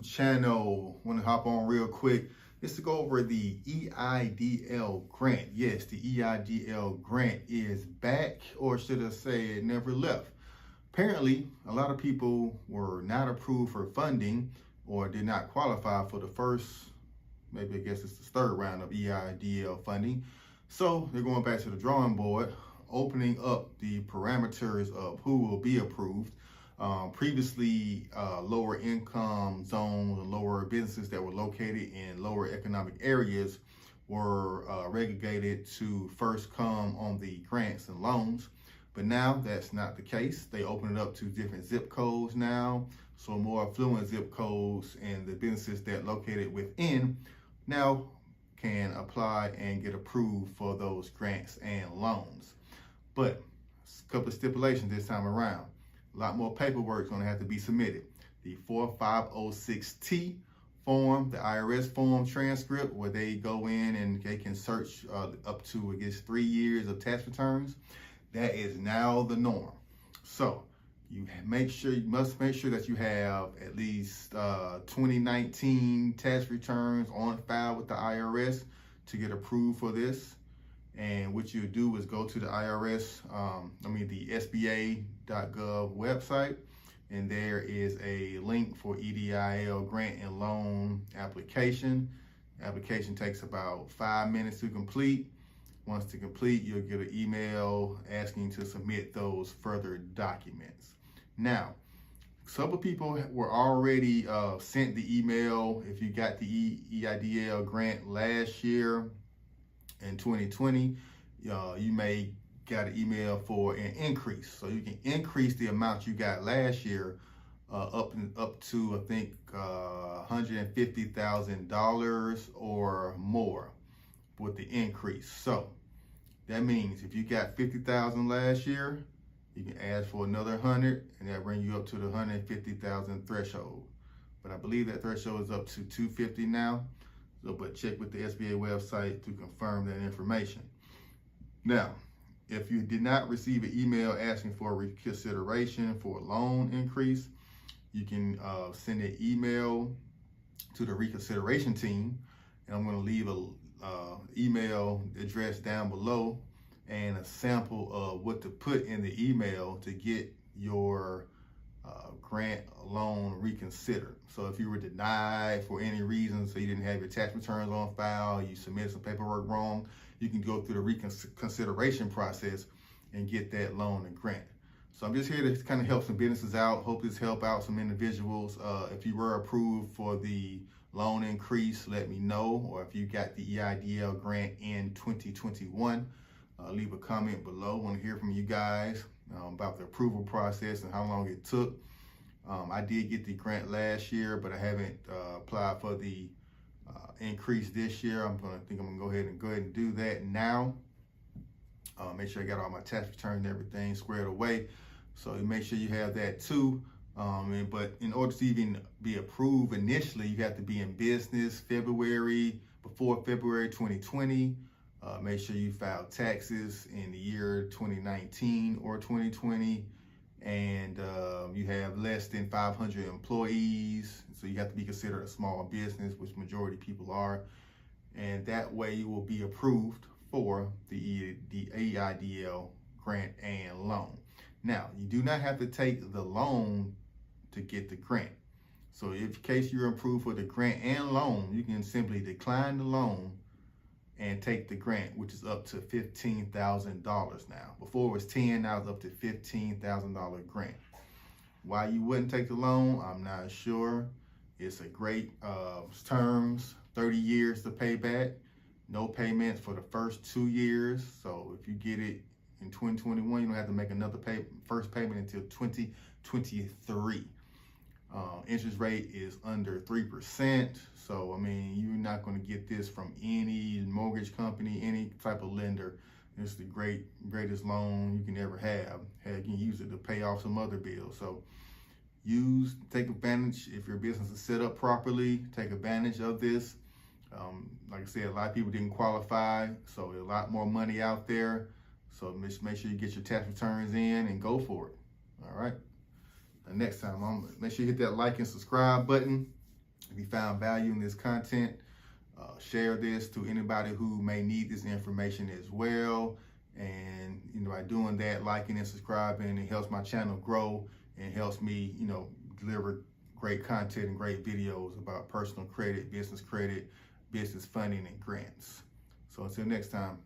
YouTube channel. Want to hop on real quick just to go over the EIDL grant. Yes, the EIDL grant is back, or should I say it never left. Apparently, a lot of people were not approved for funding or did not qualify for the first, maybe I guess it's the third round of EIDL funding. So they're going back to the drawing board, opening up the parameters of who will be approved. Previously, lower income zones and lower businesses that were located in lower economic areas were relegated to first come on the grants and loans. But now that's not the case. They open it up to different zip codes now. So more affluent zip codes and the businesses that located within now can apply and get approved for those grants and loans. But a couple of stipulations this time around. A lot more paperwork is going to have to be submitted. The 4506T form, the IRS form transcript, where they go in and they can search up to, I guess, 3 years of tax returns. That is now the norm. So you must make sure that you have at least 2019 tax returns on file with the IRS to get approved for this. And what you do is go to the IRS, the SBA.gov website, and there is a link for EIDL grant and loan application. Application takes about 5 minutes to complete. Once to complete, you'll get an email asking to submit those further documents. Now, some people were already sent the email. If you got the EIDL grant last year in 2020, you may got an email for an increase. So you can increase the amount you got last year up to, I think, $150,000 or more with the increase. So that means if you got 50,000 last year, you can ask for another 100, and that bring you up to the 150,000 threshold. But I believe that threshold is up to 250 now. So, but check with the SBA website to confirm that information. Now, if you did not receive an email asking for reconsideration for a loan increase, you can send an email to the reconsideration team, and I'm going to leave a email address down below and a sample of what to put in the email to get your grant loan reconsidered. So if you were denied for any reason, so you didn't have your tax returns on file, you submitted some paperwork wrong, you can go through the reconsideration process and get that loan and grant. So I'm just here to kind of help some businesses out. Hope this help out some individuals. If you were approved for the loan increase, let me know. Or if you got the EIDL grant in 2021, leave a comment below. I want to hear from you guys about the approval process and how long it took. I did get the grant last year, but I haven't applied for the increase this year. I'm gonna go ahead and do that now. Make sure I got all my tax returns and everything squared away. So make sure you have that too. But in order to even be approved initially, you have to be in business before February 2020. Make sure you file taxes in the year 2019 or 2020, and you have less than 500 employees. So you have to be considered a small business, which majority people are. And that way you will be approved for the EIDL grant and loan. Now, you do not have to take the loan to get the grant. So in case you're approved for the grant and loan, you can simply decline the loan and take the grant, which is up to $15,000 now. Before it was 10, now it's up to $15,000 grant. Why you wouldn't take the loan, I'm not sure. It's a great terms, 30 years to pay back, no payments for the first 2 years. So if you get it in 2021, you don't have to make another first payment until 2023. Interest rate is under 3%. So, I mean, you're not going to get this from any mortgage company, any type of lender. It's the greatest loan you can ever have. You can use it to pay off some other bills. So take advantage. If your business is set up properly, take advantage of this. Like I said, a lot of people didn't qualify, so a lot more money out there. So make sure you get your tax returns in and go for it. All right. Next time, make sure you hit that like and subscribe button. If you found value in this content, share this to anybody who may need this information as well. And by doing that, liking and subscribing, it helps my channel grow and helps me, deliver great content and great videos about personal credit, business funding, and grants. So until next time.